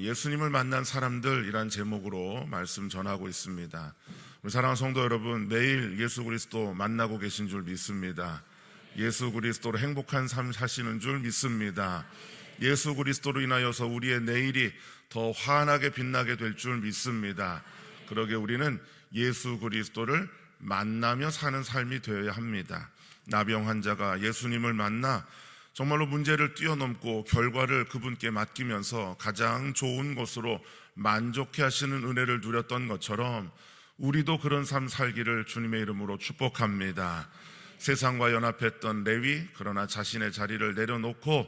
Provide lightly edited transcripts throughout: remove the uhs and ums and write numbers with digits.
예수님을 만난 사람들이란 제목으로 말씀 전하고 있습니다. 우리 사랑하는 성도 여러분, 매일 예수 그리스도 만나고 계신 줄 믿습니다. 예수 그리스도로 행복한 삶 사시는 줄 믿습니다. 예수 그리스도로 인하여서 우리의 내일이 더 환하게 빛나게 될 줄 믿습니다. 그러게 우리는 예수 그리스도를 만나며 사는 삶이 되어야 합니다. 나병 환자가 예수님을 만나 정말로 문제를 뛰어넘고 결과를 그분께 맡기면서 가장 좋은 것으로 만족해 하시는 은혜를 누렸던 것처럼 우리도 그런 삶 살기를 주님의 이름으로 축복합니다. 세상과 연합했던 레위, 그러나 자신의 자리를 내려놓고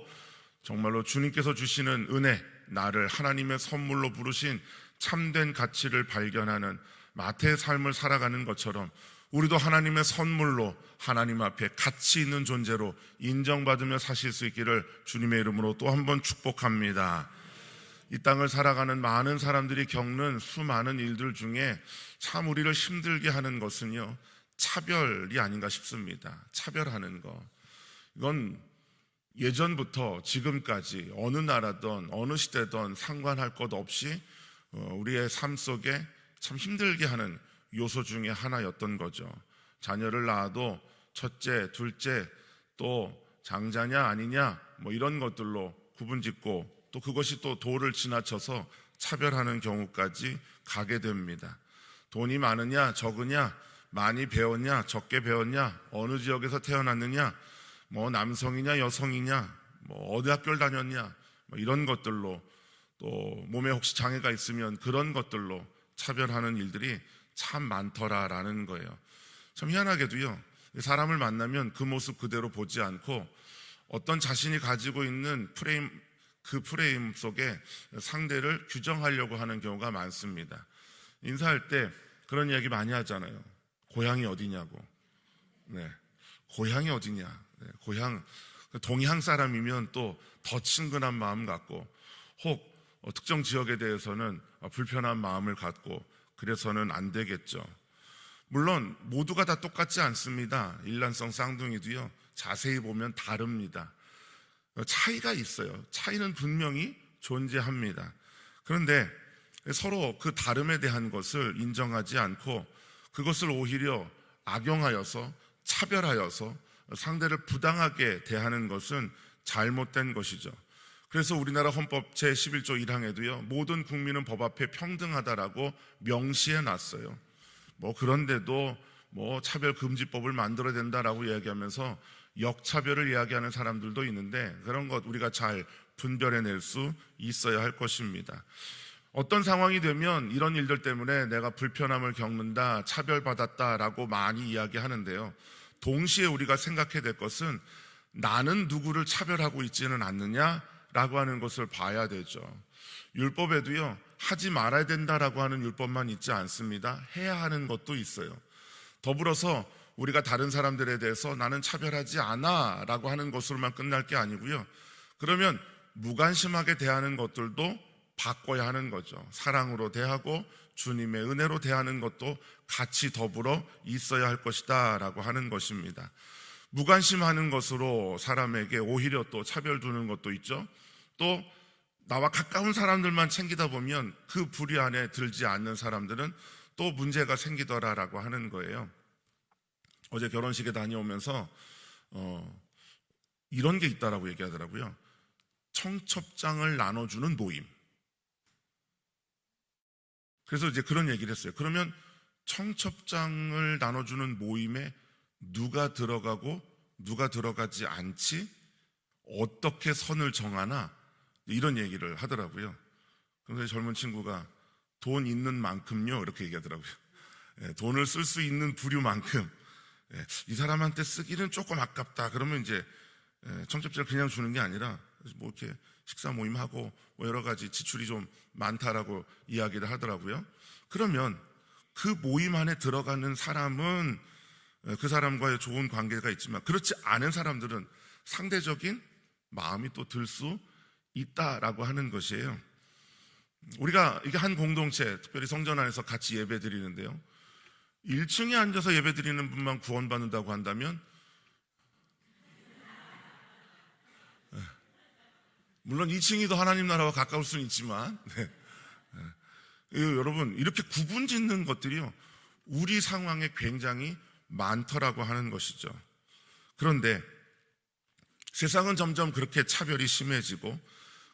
정말로 주님께서 주시는 은혜, 나를 하나님의 선물로 부르신 참된 가치를 발견하는 마태의 삶을 살아가는 것처럼 우리도 하나님의 선물로 하나님 앞에 가치 있는 존재로 인정받으며 사실 수 있기를 주님의 이름으로 또 한 번 축복합니다. 이 땅을 살아가는 많은 사람들이 겪는 수많은 일들 중에 참 우리를 힘들게 하는 것은요, 차별이 아닌가 싶습니다. 차별하는 것. 이건 예전부터 지금까지 어느 나라든 어느 시대든 상관할 것 없이 우리의 삶 속에 참 힘들게 하는 요소 중에 하나였던 거죠. 자녀를 낳아도 첫째, 둘째, 또 장자냐 아니냐 뭐 이런 것들로 구분짓고 또 그것이 또 도를 지나쳐서 차별하는 경우까지 가게 됩니다. 돈이 많으냐 적으냐, 많이 배웠냐 적게 배웠냐, 어느 지역에서 태어났느냐, 뭐 남성이냐 여성이냐, 뭐 어디 학교를 다녔냐, 뭐 이런 것들로, 또 몸에 혹시 장애가 있으면 그런 것들로 차별하는 일들이 참 많더라라는 거예요. 참 희한하게도요, 사람을 만나면 그 모습 그대로 보지 않고 어떤 자신이 가지고 있는 그 프레임 속에 상대를 규정하려고 하는 경우가 많습니다. 인사할 때 그런 이야기 많이 하잖아요. 고향이 어디냐고. 네, 고향이 어디냐. 네, 고향, 동향 사람이면 또 더 친근한 마음 갖고, 혹 특정 지역에 대해서는 불편한 마음을 갖고, 그래서는 안 되겠죠. 물론 모두가 다 똑같지 않습니다. 일란성 쌍둥이도요, 자세히 보면 다릅니다. 차이가 있어요. 차이는 분명히 존재합니다. 그런데 서로 그 다름에 대한 것을 인정하지 않고 그것을 오히려 악용하여서 차별하여서 상대를 부당하게 대하는 것은 잘못된 것이죠. 그래서 우리나라 헌법 제11조 1항에도요, 모든 국민은 법 앞에 평등하다라고 명시해 놨어요. 뭐 그런데도 뭐 차별금지법을 만들어야 된다라고 이야기하면서 역차별을 이야기하는 사람들도 있는데, 그런 것 우리가 잘 분별해낼 수 있어야 할 것입니다. 어떤 상황이 되면 이런 일들 때문에 내가 불편함을 겪는다, 차별받았다라고 많이 이야기하는데요, 동시에 우리가 생각해야 될 것은 나는 누구를 차별하고 있지는 않느냐라고 하는 것을 봐야 되죠. 율법에도요, 하지 말아야 된다라고 하는 율법만 있지 않습니다. 해야 하는 것도 있어요. 더불어서 우리가 다른 사람들에 대해서 나는 차별하지 않아 라고 하는 것으로만 끝날 게 아니고요, 그러면 무관심하게 대하는 것들도 바꿔야 하는 거죠. 사랑으로 대하고 주님의 은혜로 대하는 것도 같이 더불어 있어야 할 것이다 라고 하는 것입니다. 무관심하는 것으로 사람에게 오히려 또 차별 두는 것도 있죠. 또 나와 가까운 사람들만 챙기다 보면 그 부리 안에 들지 않는 사람들은 또 문제가 생기더라라고 하는 거예요. 어제 결혼식에 다녀오면서 이런 게 있다라고 얘기하더라고요. 청첩장을 나눠주는 모임. 그래서 이제 그런 얘기를 했어요. 그러면 청첩장을 나눠주는 모임에 누가 들어가고 누가 들어가지 않지? 어떻게 선을 정하나? 이런 얘기를 하더라고요. 그래서 젊은 친구가 돈 있는 만큼요, 이렇게 얘기하더라고요. 돈을 쓸 수 있는 부류만큼, 이 사람한테 쓰기는 조금 아깝다. 그러면 이제 청첩장을 그냥 주는 게 아니라 뭐 이렇게 식사 모임하고 뭐 여러 가지 지출이 좀 많다라고 이야기를 하더라고요. 그러면 그 모임 안에 들어가는 사람은 그 사람과의 좋은 관계가 있지만, 그렇지 않은 사람들은 상대적인 마음이 또 들 수 있다라고 하는 것이에요. 우리가 이게 한 공동체, 특별히 성전 안에서 같이 예배 드리는데요, 1층에 앉아서 예배 드리는 분만 구원받는다고 한다면 물론 2층이 더 하나님 나라와 가까울 수는 있지만, 여러분, 이렇게 구분 짓는 것들이요, 우리 상황에 굉장히 많더라고 하는 것이죠. 그런데 세상은 점점 그렇게 차별이 심해지고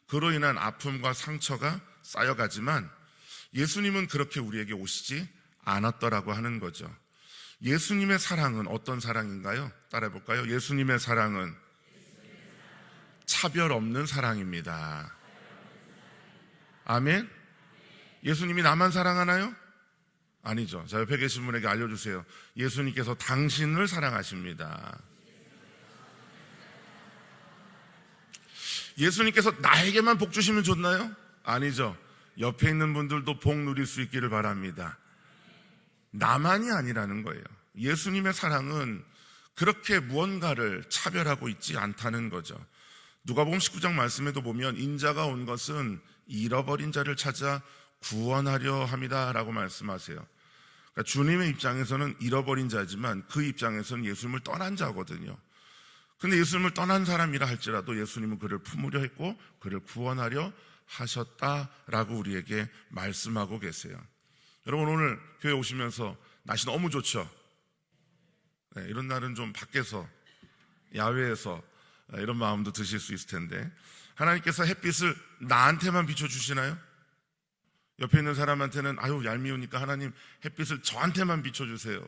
그로 인한 아픔과 상처가 쌓여가지만 예수님은 그렇게 우리에게 오시지 않았더라고 하는 거죠. 예수님의 사랑은 어떤 사랑인가요? 따라해볼까요? 예수님의 사랑은 차별 없는 사랑입니다. 아멘? 예수님이 나만 사랑하나요? 아니죠. 자, 옆에 계신 분에게 알려주세요. 예수님께서 당신을 사랑하십니다. 예수님께서 나에게만 복 주시면 좋나요? 아니죠. 옆에 있는 분들도 복 누릴 수 있기를 바랍니다. 나만이 아니라는 거예요. 예수님의 사랑은 그렇게 무언가를 차별하고 있지 않다는 거죠. 누가복음 19장 말씀에도 보면 인자가 온 것은 잃어버린 자를 찾아 구원하려 함이다 라고 말씀하세요. 그러니까 주님의 입장에서는 잃어버린 자지만 그 입장에서는 예수님을 떠난 자거든요. 근데 예수님을 떠난 사람이라 할지라도 예수님은 그를 품으려 했고 그를 구원하려 하셨다라고 우리에게 말씀하고 계세요. 여러분, 오늘 교회 오시면서 날씨 너무 좋죠? 네, 이런 날은 좀 밖에서, 야외에서 이런 마음도 드실 수 있을 텐데, 하나님께서 햇빛을 나한테만 비춰주시나요? 옆에 있는 사람한테는 아유 얄미우니까 하나님 햇빛을 저한테만 비춰주세요.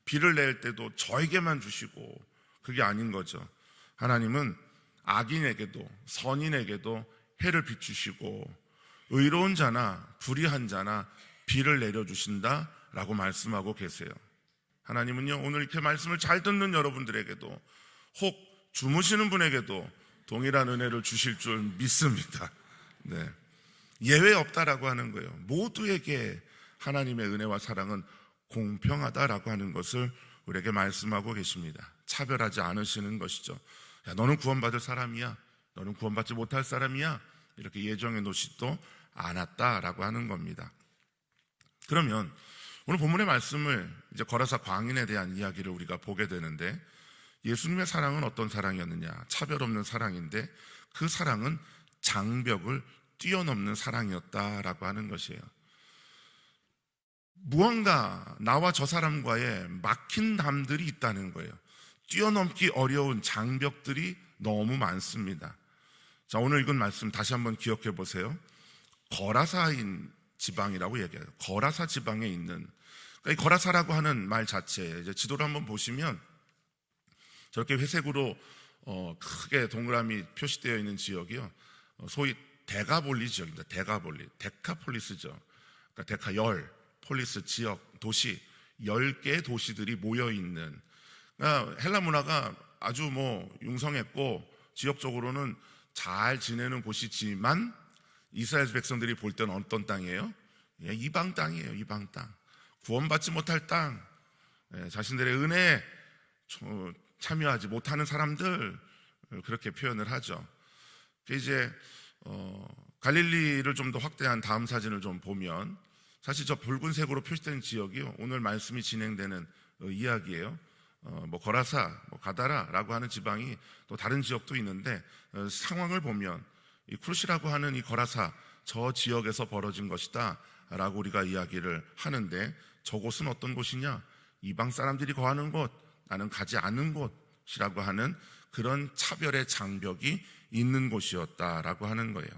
비를 낼 때도 저에게만 주시고, 그게 아닌 거죠. 하나님은 악인에게도 선인에게도 해를 비추시고 의로운 자나 불의한 자나 비를 내려주신다라고 말씀하고 계세요. 하나님은요, 오늘 이렇게 말씀을 잘 듣는 여러분들에게도 혹 주무시는 분에게도 동일한 은혜를 주실 줄 믿습니다. 네. 예외 없다라고 하는 거예요. 모두에게 하나님의 은혜와 사랑은 공평하다라고 하는 것을 우리에게 말씀하고 계십니다. 차별하지 않으시는 것이죠. 야, 너는 구원받을 사람이야, 너는 구원받지 못할 사람이야, 이렇게 예정해 놓지도 않았다라고 하는 겁니다. 그러면 오늘 본문의 말씀을 이제 거라사 광인에 대한 이야기를 우리가 보게 되는데, 예수님의 사랑은 어떤 사랑이었느냐? 차별 없는 사랑인데 그 사랑은 장벽을 뛰어넘는 사랑이었다라고 하는 것이에요. 무언가 나와 저 사람과의 막힌 담들이 있다는 거예요. 뛰어넘기 어려운 장벽들이 너무 많습니다. 자, 오늘 읽은 말씀 다시 한번 기억해 보세요. 거라사인 지방이라고 얘기해요. 거라사 지방에 있는, 그러니까 이 거라사라고 하는 말 자체, 이제 지도를 한번 보시면 저렇게 회색으로 크게 동그라미 표시되어 있는 지역이요, 소위 데가볼리 지역입니다. 데가볼리, 데카폴리스죠. 그러니까 데카 10, 폴리스 지역, 도시 10개의 도시들이 모여 있는, 그러니까 헬라 문화가 아주 융성했고 지역적으로는 잘 지내는 곳이지만 이스라엘 백성들이 볼 때는 어떤 땅이에요? 이방 땅이에요. 이방 땅, 구원받지 못할 땅, 자신들의 은혜에 참여하지 못하는 사람들, 그렇게 표현을 하죠. 이제 갈릴리를 좀 더 확대한 다음 사진을 좀 보면, 사실 저 붉은색으로 표시된 지역이요, 오늘 말씀이 진행되는 이야기예요. 거라사, 가다라라고 하는 지방이 또 다른 지역도 있는데, 상황을 보면 이 쿠르시라고 하는 이 거라사 저 지역에서 벌어진 것이다 라고 우리가 이야기를 하는데, 저곳은 어떤 곳이냐? 이방 사람들이 거하는 곳, 나는 가지 않는 곳이라고 하는 그런 차별의 장벽이 있는 곳이었다라고 하는 거예요.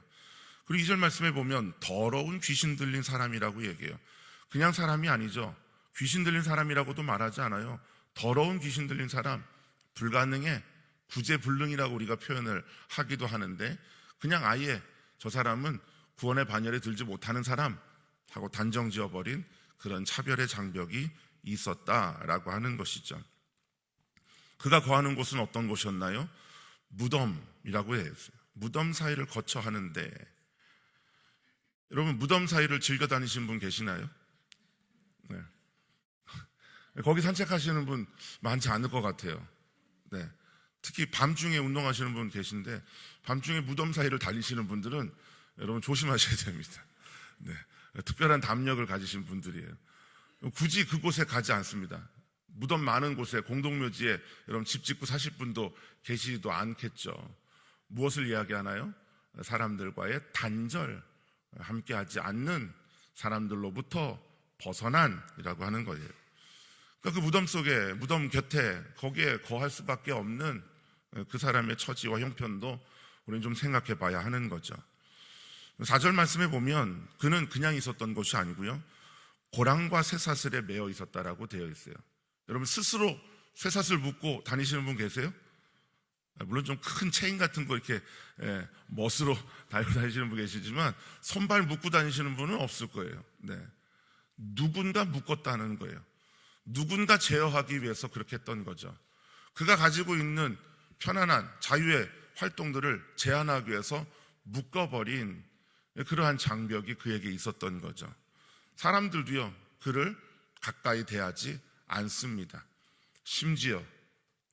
그리고 2절 말씀에 보면 더러운 귀신 들린 사람이라고 얘기해요. 그냥 사람이 아니죠. 귀신 들린 사람이라고도 말하지 않아요. 더러운 귀신 들린 사람, 불가능해, 구제불능이라고 우리가 표현을 하기도 하는데, 그냥 아예 저 사람은 구원의 반열에 들지 못하는 사람 하고 단정 지어버린 그런 차별의 장벽이 있었다라고 하는 것이죠. 그가 거하는 곳은 어떤 곳이었나요? 무덤이라고 해요. 무덤 사이를 거쳐 하는데, 여러분 무덤 사이를 즐겨 다니시는 분 계시나요? 네. 거기 산책하시는 분 많지 않을 것 같아요. 네. 특히 밤중에 운동하시는 분 계신데, 밤중에 무덤 사이를 달리시는 분들은 여러분 조심하셔야 됩니다. 네. 특별한 담력을 가지신 분들이에요. 굳이 그곳에 가지 않습니다. 무덤 많은 곳에, 공동묘지에 여러분 집 짓고 사실 분도 계시지도 않겠죠. 무엇을 이야기하나요? 사람들과의 단절, 함께하지 않는 사람들로부터 벗어난이라고 하는 거예요. 그러니까 그 무덤 속에, 무덤 곁에, 거기에 거할 수밖에 없는 그 사람의 처지와 형편도 우리는 좀 생각해 봐야 하는 거죠. 4절 말씀에 보면 그는 그냥 있었던 것이 아니고요, 고랑과 쇠사슬에 매어 있었다라고 되어 있어요. 여러분, 스스로 쇠사슬 묶고 다니시는 분 계세요? 물론 좀 큰 체인 같은 거 이렇게 멋으로 달고 다니시는 분 계시지만 손발 묶고 다니시는 분은 없을 거예요. 네. 누군가 묶었다는 거예요. 누군가 제어하기 위해서 그렇게 했던 거죠. 그가 가지고 있는 편안한 자유의 활동들을 제한하기 위해서 묶어버린 그러한 장벽이 그에게 있었던 거죠. 사람들도요, 그를 가까이 대하지 않습니다. 심지어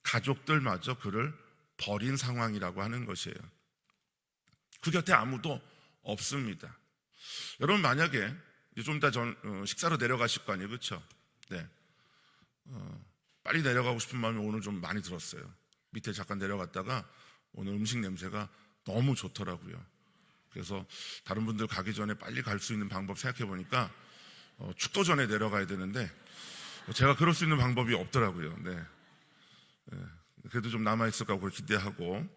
가족들마저 그를 버린 상황이라고 하는 것이에요. 그 곁에 아무도 없습니다. 여러분, 만약에 좀 이따 식사로 내려가실 거 아니에요, 그렇죠? 네. 빨리 내려가고 싶은 마음이 오늘 좀 많이 들었어요. 밑에 잠깐 내려갔다가 오늘 음식 냄새가 너무 좋더라고요. 그래서 다른 분들 가기 전에 빨리 갈 수 있는 방법 생각해 보니까 축도 전에 내려가야 되는데 제가 그럴 수 있는 방법이 없더라고요. 네. 그래도 좀 남아있을까 하고 기대하고,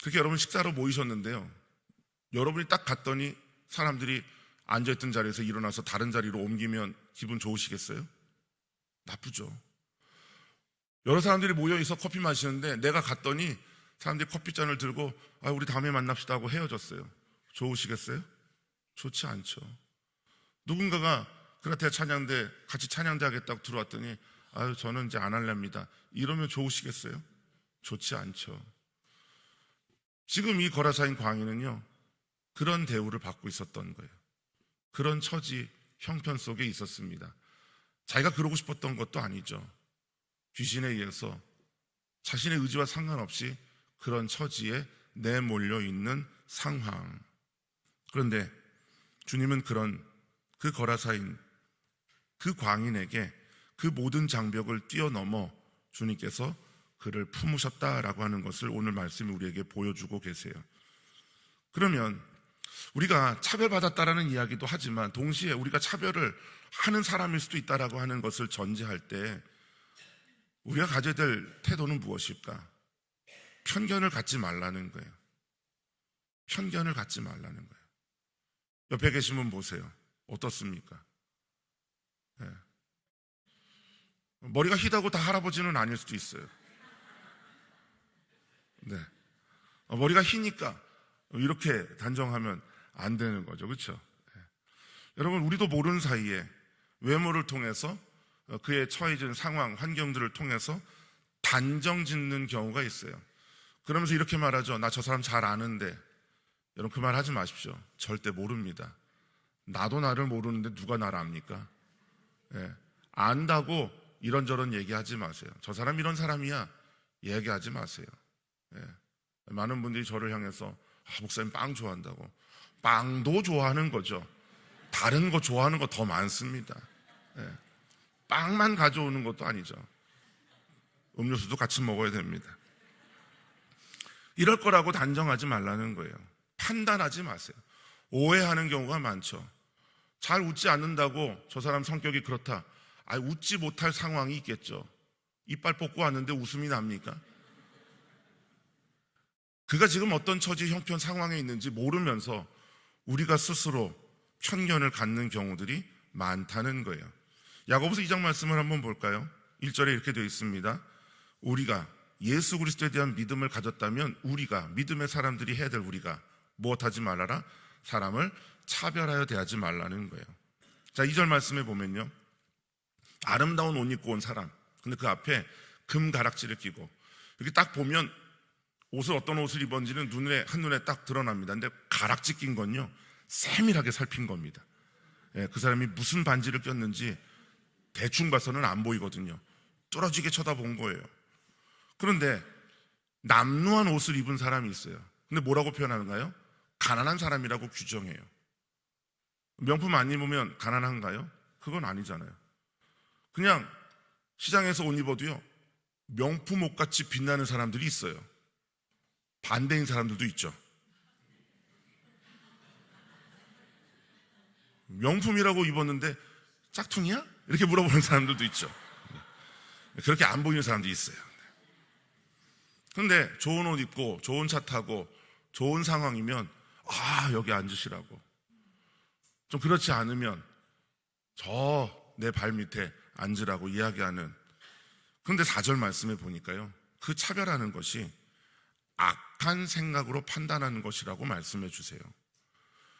그렇게 여러분 식사로 모이셨는데요, 여러분이 딱 갔더니 사람들이 앉아있던 자리에서 일어나서 다른 자리로 옮기면 기분 좋으시겠어요? 나쁘죠. 여러 사람들이 모여있어 커피 마시는데 내가 갔더니 사람들이 커피잔을 들고 우리 다음에 만납시다 하고 헤어졌어요. 좋으시겠어요? 좋지 않죠. 누군가가 그라테아 찬양대 같이 찬양대 하겠다고 들어왔더니 저는 이제 안 할랍니다, 이러면 좋으시겠어요? 좋지 않죠. 지금 이 거라사인 광인은요, 그런 대우를 받고 있었던 거예요. 그런 처지 형편 속에 있었습니다. 자기가 그러고 싶었던 것도 아니죠. 귀신에 의해서 자신의 의지와 상관없이 그런 처지에 내몰려 있는 상황. 그런데 주님은 그 거라사인, 그 광인에게 그 모든 장벽을 뛰어넘어 주님께서 그를 품으셨다라고 하는 것을 오늘 말씀이 우리에게 보여주고 계세요. 그러면 우리가 차별받았다라는 이야기도 하지만 동시에 우리가 차별을 하는 사람일 수도 있다라고 하는 것을 전제할 때 우리가 가져야 될 태도는 무엇일까? 편견을 갖지 말라는 거예요. 편견을 갖지 말라는 거예요. 옆에 계신 분 보세요. 어떻습니까? 네. 머리가 희다고 다 할아버지는 아닐 수도 있어요. 네. 머리가 희니까 이렇게 단정하면 안 되는 거죠. 그렇죠? 네. 여러분, 우리도 모르는 사이에 외모를 통해서 그의 처해진 상황, 환경들을 통해서 단정 짓는 경우가 있어요. 그러면서 이렇게 말하죠. 나 저 사람 잘 아는데. 여러분, 그 말 하지 마십시오. 절대 모릅니다. 나도 나를 모르는데 누가 나를 압니까? 예. 안다고 이런저런 얘기하지 마세요. 저 사람 이런 사람이야 얘기하지 마세요. 예. 많은 분들이 저를 향해서 목사님 빵 좋아한다고. 빵도 좋아하는 거죠. 다른 거 좋아하는 거 더 많습니다. 예. 빵만 가져오는 것도 아니죠. 음료수도 같이 먹어야 됩니다. 이럴 거라고 단정하지 말라는 거예요. 판단하지 마세요. 오해하는 경우가 많죠. 잘 웃지 않는다고 저 사람 성격이 그렇다. 웃지 못할 상황이 있겠죠. 이빨 뽑고 왔는데 웃음이 납니까? 그가 지금 어떤 처지, 형편, 상황에 있는지 모르면서 우리가 스스로 편견을 갖는 경우들이 많다는 거예요. 야고보서 2장 말씀을 한번 볼까요? 1절에 이렇게 되어 있습니다. 우리가 예수 그리스도에 대한 믿음을 가졌다면 우리가, 믿음의 사람들이 해야 될 우리가 무엇하지 말아라? 사람을 차별하여 대하지 말라는 거예요. 자, 2절 말씀에 보면요, 아름다운 옷 입고 온 사람, 근데 그 앞에 금 가락지를 끼고, 이렇게 딱 보면 어떤 옷을 입었는지는 한눈에 딱 드러납니다. 근데 가락지 낀 건요, 세밀하게 살핀 겁니다. 예, 그 사람이 무슨 반지를 꼈는지 대충 봐서는 안 보이거든요. 뚫어지게 쳐다본 거예요. 그런데 남루한 옷을 입은 사람이 있어요. 근데 뭐라고 표현하는가요? 가난한 사람이라고 규정해요. 명품 안 입으면 가난한가요? 그건 아니잖아요. 그냥 시장에서 옷 입어도요, 명품 옷같이 빛나는 사람들이 있어요. 반대인 사람들도 있죠. 명품이라고 입었는데 짝퉁이야? 이렇게 물어보는 사람들도 있죠. 그렇게 안 보이는 사람도 있어요. 근데 좋은 옷 입고 좋은 차 타고 좋은 상황이면 여기 앉으시라고. 좀 그렇지 않으면 저 내 발 밑에 앉으라고 이야기하는. 그런데 4절 말씀에 보니까요, 그 차별하는 것이 악한 생각으로 판단하는 것이라고 말씀해 주세요.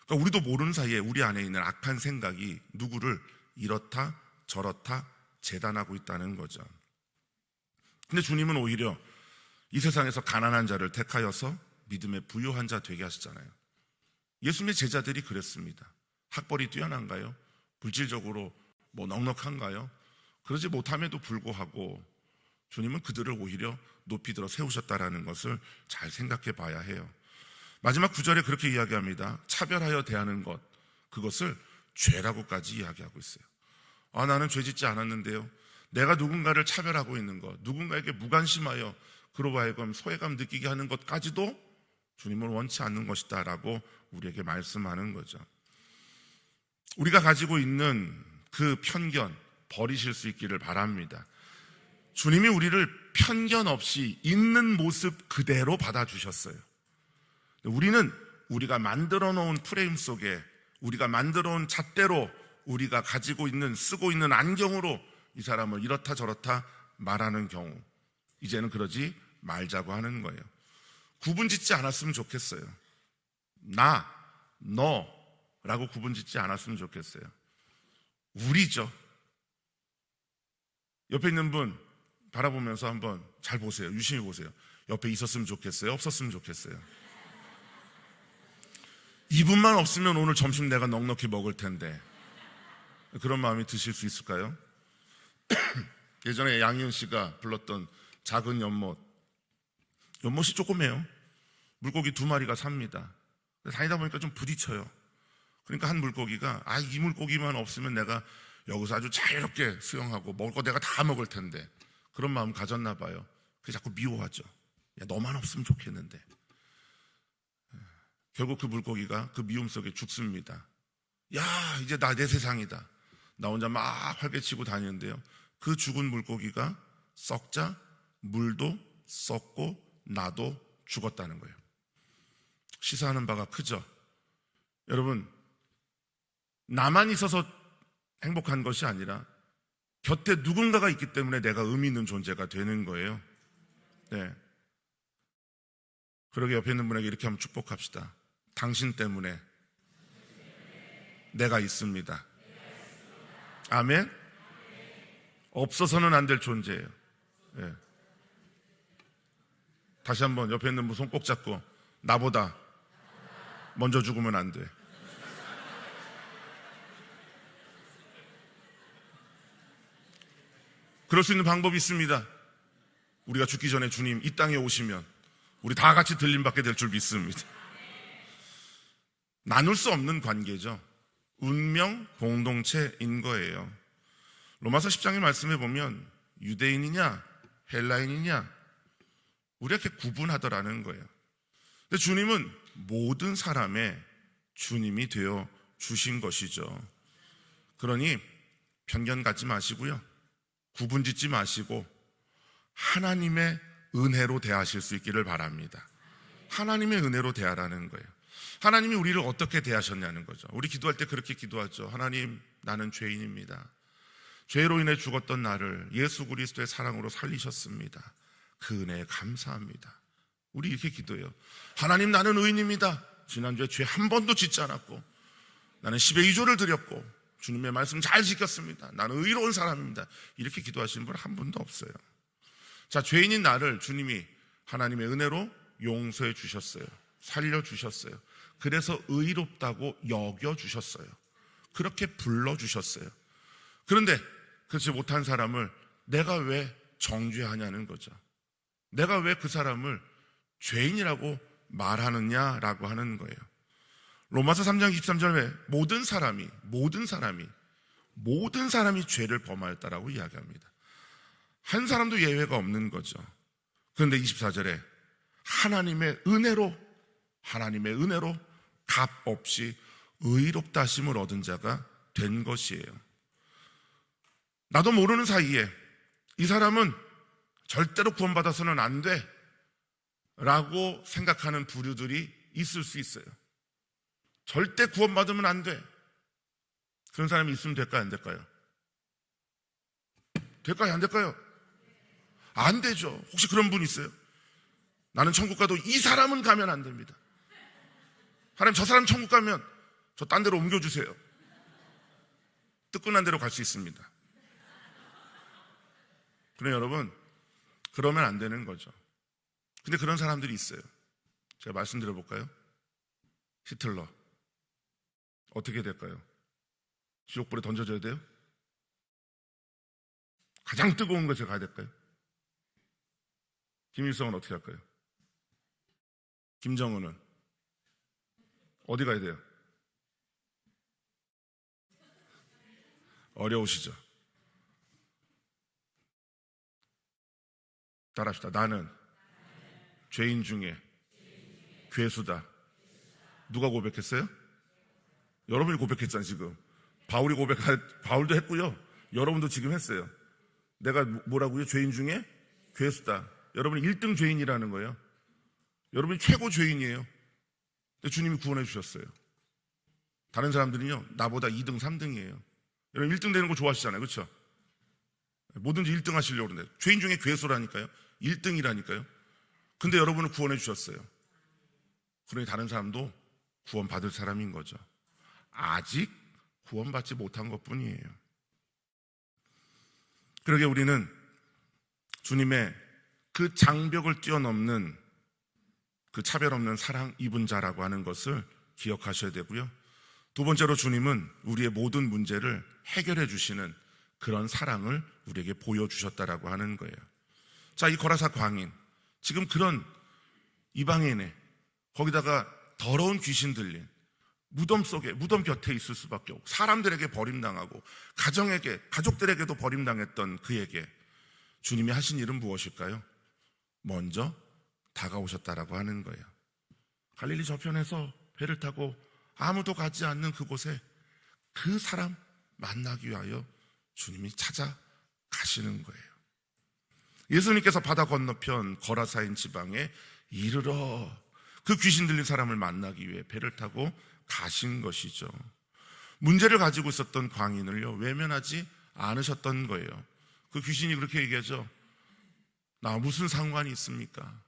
그러니까 우리도 모르는 사이에 우리 안에 있는 악한 생각이 누구를 이렇다 저렇다 재단하고 있다는 거죠. 근데 주님은 오히려 이 세상에서 가난한 자를 택하여서 믿음의 부유한 자 되게 하시잖아요. 예수님의 제자들이 그랬습니다. 학벌이 뛰어난가요? 물질적으로 넉넉한가요? 그러지 못함에도 불구하고 주님은 그들을 오히려 높이 들어 세우셨다라는 것을 잘 생각해 봐야 해요. 마지막 9절에 그렇게 이야기합니다. 차별하여 대하는 것, 그것을 죄라고까지 이야기하고 있어요. 나는 죄 짓지 않았는데요. 내가 누군가를 차별하고 있는 것, 누군가에게 무관심하여 그로 하여금 소외감 느끼게 하는 것까지도 주님은 원치 않는 것이다 라고 우리에게 말씀하는 거죠. 우리가 가지고 있는 그 편견 버리실 수 있기를 바랍니다. 주님이 우리를 편견 없이 있는 모습 그대로 받아주셨어요. 우리는 우리가 만들어 놓은 프레임 속에, 우리가 만들어 놓은 잣대로, 우리가 가지고 있는, 쓰고 있는 안경으로 이 사람을 이렇다 저렇다 말하는 경우, 이제는 그러지 말자고 하는 거예요. 구분 짓지 않았으면 좋겠어요. 나, 너라고 구분 짓지 않았으면 좋겠어요. 우리죠. 옆에 있는 분 바라보면서 한번 잘 보세요. 유심히 보세요. 옆에 있었으면 좋겠어요? 없었으면 좋겠어요? 이분만 없으면 오늘 점심 내가 넉넉히 먹을 텐데, 그런 마음이 드실 수 있을까요? 예전에 양희은 씨가 불렀던 작은 연못. 연못이 조그매요. 물고기 2마리가 삽니다. 다니다 보니까 좀 부딪혀요. 그러니까 한 물고기가 이 물고기만 없으면 내가 여기서 아주 자유롭게 수영하고 먹을 거 내가 다 먹을 텐데, 그런 마음 가졌나 봐요. 그래서 자꾸 미워하죠. 야, 너만 없으면 좋겠는데. 결국 그 물고기가 그 미움 속에 죽습니다. 야, 이제 내 세상이다. 나 혼자 막 활개치고 다니는데요, 그 죽은 물고기가 썩자 물도 썩고 나도 죽었다는 거예요. 시사하는 바가 크죠. 여러분, 나만 있어서 행복한 것이 아니라 곁에 누군가가 있기 때문에 내가 의미 있는 존재가 되는 거예요. 네. 그러게 옆에 있는 분에게 이렇게 한번 축복합시다. 당신 때문에 내가 있습니다. 아멘? 없어서는 안 될 존재예요. 네. 다시 한번 옆에 있는 분 손 꼭 잡고, 나보다 먼저 죽으면 안 돼. 그럴 수 있는 방법이 있습니다. 우리가 죽기 전에 주님 이 땅에 오시면 우리 다 같이 들림받게 될 줄 믿습니다. 나눌 수 없는 관계죠. 운명 공동체인 거예요. 로마서 10장의 말씀에 보면 유대인이냐 헬라인이냐 우리가 이렇게 구분하더라는 거예요. 근데 주님은 모든 사람의 주님이 되어 주신 것이죠. 그러니 편견 갖지 마시고요, 구분 짓지 마시고 하나님의 은혜로 대하실 수 있기를 바랍니다. 하나님의 은혜로 대하라는 거예요. 하나님이 우리를 어떻게 대하셨냐는 거죠. 우리 기도할 때 그렇게 기도하죠. 하나님, 나는 죄인입니다. 죄로 인해 죽었던 나를 예수 그리스도의 사랑으로 살리셨습니다. 그 은혜에 감사합니다. 우리 이렇게 기도해요. 하나님, 나는 의인입니다. 지난주에 죄 한 번도 짓지 않았고 나는 10의 2조를 드렸고 주님의 말씀 잘 지켰습니다. 나는 의로운 사람입니다. 이렇게 기도하시는 분 한 분도 없어요. 자, 죄인인 나를 주님이 하나님의 은혜로 용서해 주셨어요. 살려주셨어요. 그래서 의롭다고 여겨주셨어요. 그렇게 불러주셨어요. 그런데 그렇지 못한 사람을 내가 왜 정죄하냐는 거죠. 내가 왜 그 사람을 죄인이라고 말하느냐라고 하는 거예요. 로마서 3장 23절에 모든 사람이 죄를 범하였다라고 이야기합니다. 한 사람도 예외가 없는 거죠. 그런데 24절에 하나님의 은혜로 값 없이 의롭다 하심을 얻은 자가 된 것이에요. 나도 모르는 사이에 이 사람은 절대로 구원받아서는 안 돼 라고 생각하는 부류들이 있을 수 있어요. 절대 구원받으면 안 돼. 그런 사람이 있으면 될까요, 안 될까요? 될까요, 안 될까요? 안 되죠. 혹시 그런 분 있어요? 나는 천국 가도 이 사람은 가면 안 됩니다. 하나님, 저 사람 천국 가면 저 딴 데로 옮겨주세요. 뜨끈한 데로 갈 수 있습니다. 그래, 여러분, 그러면 안 되는 거죠. 근데 그런 사람들이 있어요. 제가 말씀드려볼까요? 히틀러 어떻게 될까요? 지옥불에 던져져야 돼요? 가장 뜨거운 곳에 가야 될까요? 김일성은 어떻게 할까요? 김정은은 어디 가야 돼요? 어려우시죠? 따라합시다. 나는 죄인 중에 괴수다. 누가 고백했어요? 여러분이 고백했잖아요. 지금 바울도 했고요, 여러분도 지금 했어요. 내가 뭐라고요? 죄인 중에 괴수다. 여러분이 1등 죄인이라는 거예요. 여러분이 최고 죄인이에요. 근데 주님이 구원해 주셨어요. 다른 사람들은요, 나보다 2등, 3등이에요. 여러분 1등 되는 거 좋아하시잖아요. 그렇죠? 뭐든지 1등 하시려고 그러는데 죄인 중에 괴수라니까요. 1등이라니까요. 근데 여러분을 구원해 주셨어요. 그러니 다른 사람도 구원받을 사람인 거죠. 아직 구원받지 못한 것뿐이에요. 그러게 우리는 주님의 그 장벽을 뛰어넘는 그 차별 없는 사랑 입은 자라고 하는 것을 기억하셔야 되고요. 두 번째로 주님은 우리의 모든 문제를 해결해 주시는 그런 사랑을 우리에게 보여주셨다라고 하는 거예요. 자, 이 거라사 광인, 지금 그런 이방인에 거기다가 더러운 귀신 들린 무덤 속에, 무덤 곁에 있을 수밖에 없고 사람들에게 버림당하고 가족들에게도 버림당했던 그에게 주님이 하신 일은 무엇일까요? 먼저 다가오셨다라고 하는 거예요. 갈릴리 저편에서 배를 타고 아무도 가지 않는 그곳에 그 사람 만나기 위하여 주님이 찾아가시는 거예요. 예수님께서 바다 건너편 거라사인 지방에 이르러 그 귀신 들린 사람을 만나기 위해 배를 타고 가신 것이죠. 문제를 가지고 있었던 광인을요, 외면하지 않으셨던 거예요. 그 귀신이 그렇게 얘기하죠. 나 무슨 상관이 있습니까?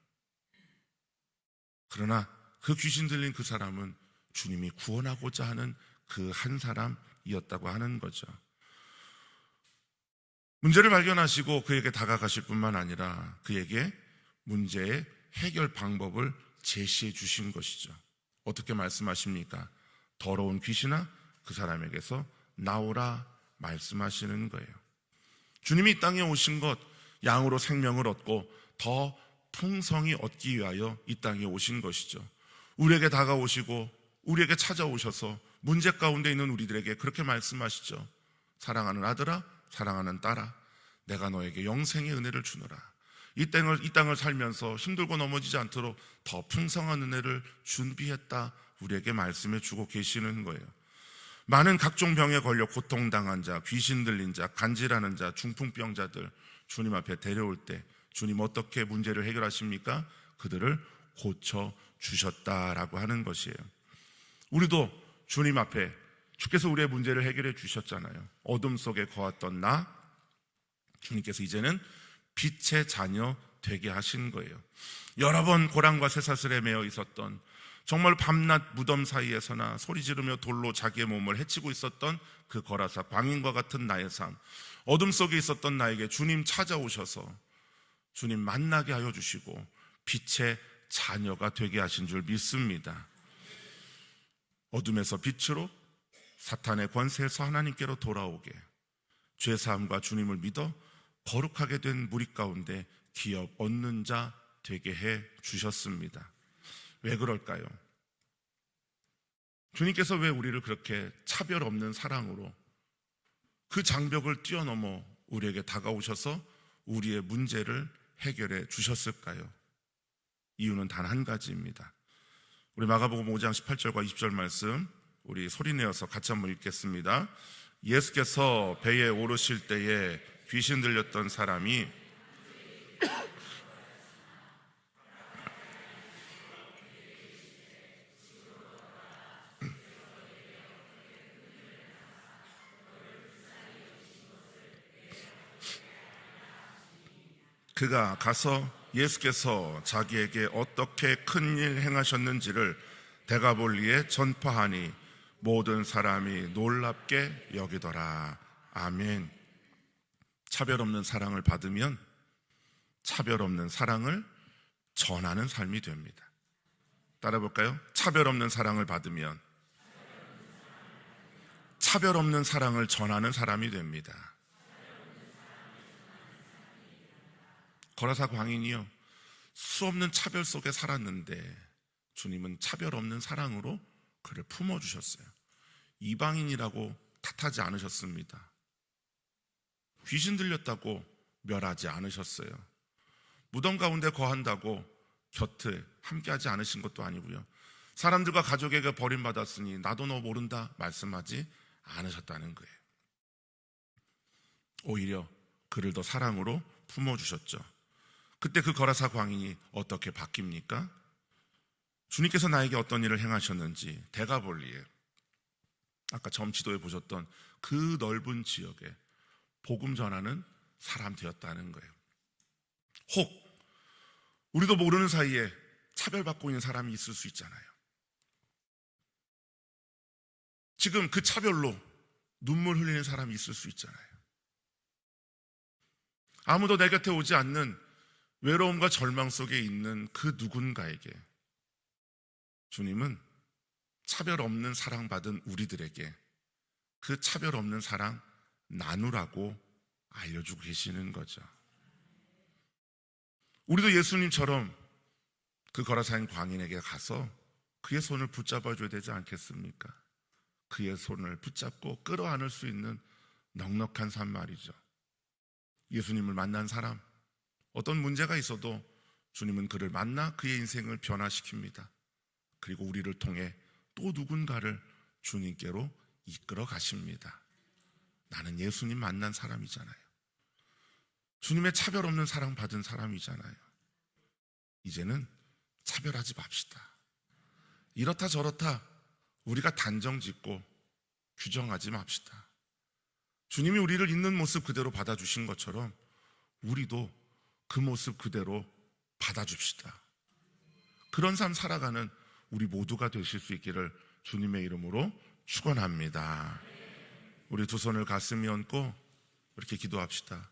그러나 그 귀신 들린 그 사람은 주님이 구원하고자 하는 그 한 사람이었다고 하는 거죠. 문제를 발견하시고 그에게 다가가실 뿐만 아니라 그에게 문제의 해결 방법을 제시해 주신 것이죠. 어떻게 말씀하십니까? 더러운 귀신아, 그 사람에게서 나오라 말씀하시는 거예요. 주님이 이 땅에 오신 것, 양으로 생명을 얻고 더 풍성히 얻기 위하여 이 땅에 오신 것이죠. 우리에게 다가오시고 우리에게 찾아오셔서 문제 가운데 있는 우리들에게 그렇게 말씀하시죠. 사랑하는 아들아, 사랑하는 딸아, 내가 너에게 영생의 은혜를 주노라. 이 땅을 살면서 힘들고 넘어지지 않도록 더 풍성한 은혜를 준비했다, 우리에게 말씀해 주고 계시는 거예요. 많은 각종 병에 걸려 고통당한 자, 귀신 들린 자, 간질하는 자, 중풍병자들 주님 앞에 데려올 때 주님 어떻게 문제를 해결하십니까? 그들을 고쳐주셨다라고 하는 것이에요. 우리도 주님 앞에 주께서 우리의 문제를 해결해 주셨잖아요. 어둠 속에 거했던 나, 주님께서 이제는 빛의 자녀 되게 하신 거예요. 여러 번 고랑과 쇠사슬에 매여 있었던, 정말 밤낮 무덤 사이에서나 소리 지르며 돌로 자기의 몸을 해치고 있었던 그 거라사 광인과 같은 나의 삶, 어둠 속에 있었던 나에게 주님 찾아오셔서 주님 만나게 하여 주시고 빛의 자녀가 되게 하신 줄 믿습니다. 어둠에서 빛으로, 사탄의 권세에서 하나님께로 돌아오게, 죄사함과 주님을 믿어 거룩하게 된 무리 가운데 기업 얻는 자 되게 해 주셨습니다. 왜 그럴까요? 주님께서 왜 우리를 그렇게 차별 없는 사랑으로 그 장벽을 뛰어넘어 우리에게 다가오셔서 우리의 문제를 해결해 주셨을까요? 이유는 단 한 가지입니다. 우리 마가복음 5장 18절과 20절 말씀 우리 소리내어서 같이 한번 읽겠습니다. 예수께서 배에 오르실 때에 귀신 들렸던 사람이 그가 가서 예수께서 자기에게 어떻게 큰일 행하셨는지를 데가볼리에 전파하니 모든 사람이 놀랍게 여기더라. 아멘. 차별 없는 사랑을 받으면 차별 없는 사랑을 전하는 삶이 됩니다. 따라 볼까요? 차별 없는 사랑을 받으면 차별 없는 사랑을 전하는 사람이 됩니다. 거라사 광인이요, 수없는 차별 속에 살았는데 주님은 차별 없는 사랑으로 그를 품어주셨어요. 이방인이라고 탓하지 않으셨습니다. 귀신 들렸다고 멸하지 않으셨어요. 무덤 가운데 거한다고 곁에 함께하지 않으신 것도 아니고요. 사람들과 가족에게 버림받았으니 나도 너 모른다 말씀하지 않으셨다는 거예요. 오히려 그를 더 사랑으로 품어주셨죠. 그때 그 거라사 광인이 어떻게 바뀝니까? 주님께서 나에게 어떤 일을 행하셨는지 데가볼리에, 아까 처음 지도에 보셨던 그 넓은 지역에 복음 전하는 사람 되었다는 거예요. 혹 우리도 모르는 사이에 차별받고 있는 사람이 있을 수 있잖아요. 지금 그 차별로 눈물 흘리는 사람이 있을 수 있잖아요. 아무도 내 곁에 오지 않는 외로움과 절망 속에 있는 그 누군가에게 주님은 차별 없는 사랑받은 우리들에게 그 차별 없는 사랑 나누라고 알려주고 계시는 거죠. 우리도 예수님처럼 그 거라사인 광인에게 가서 그의 손을 붙잡아줘야 되지 않겠습니까? 그의 손을 붙잡고 끌어안을 수 있는 넉넉한 삶 말이죠. 예수님을 만난 사람, 어떤 문제가 있어도 주님은 그를 만나 그의 인생을 변화시킵니다. 그리고 우리를 통해 또 누군가를 주님께로 이끌어 가십니다. 나는 예수님 만난 사람이잖아요. 주님의 차별 없는 사랑 받은 사람이잖아요. 이제는 차별하지 맙시다. 이렇다 저렇다 우리가 단정 짓고 규정하지 맙시다. 주님이 우리를 있는 모습 그대로 받아주신 것처럼 우리도 그 모습 그대로 받아줍시다. 그런 삶 살아가는 우리 모두가 되실 수 있기를 주님의 이름으로 축원합니다. 우리 두 손을 가슴에 얹고 이렇게 기도합시다.